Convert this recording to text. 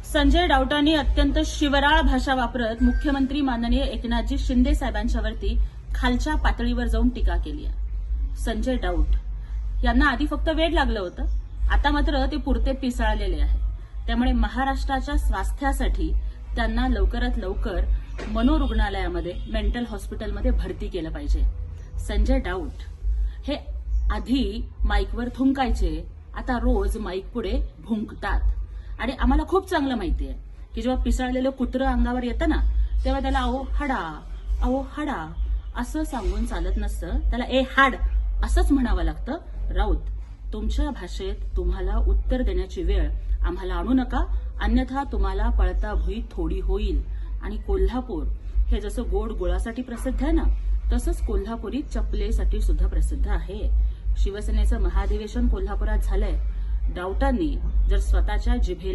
संजय राऊतांनी अत्यंत शिवराळ भाषा वापरत मुख्यमंत्री माननीय एकनाथजी शिंदे साहेबांच्यावरती खालच्या पातळीवर जाऊन टीका केली आहे। संजय राऊत यांना आधी फक्त वेड लागलं होतं, आता मात्र ते पुरते पिसाळलेले आहे। त्यामुळे महाराष्ट्राच्या स्वास्थ्यासाठी त्यांना लवकरात लवकर मनोरुग्णालयामध्ये मेंटल हॉस्पिटलमध्ये भरती केलं पाहिजे। संजय राऊत हे आधी माईकवर थुंकायचे, आता रोज माईक पुढे भुंकतात आणि आम्हाला खूप चांगलं माहिती आहे की जेव्हा पिसाळलेलं कुत्रं अंगावर येतं ना तेव्हा त्याला अहो हाडा असं सांगून चालत नसतं, त्याला ए हाड असंच म्हणावं लागतं। राऊत, तुमच्या भाषेत तुम्हाला उत्तर देण्याची वेळ आम्हाला आणू नका, अन्यथा तुम्हाला पळता भुई थोडी होईल। आणि कोल्हापूर हे जसं गोड गुळासाठी प्रसिद्ध आहे ना, तसंच कोल्हापुरी चपलेसाठी सुद्धा प्रसिद्ध आहे। शिवसेनेचं महाधिवेशन कोल्हापुरात झालंय। राऊतांनी जर स्वतःच्या जिभेला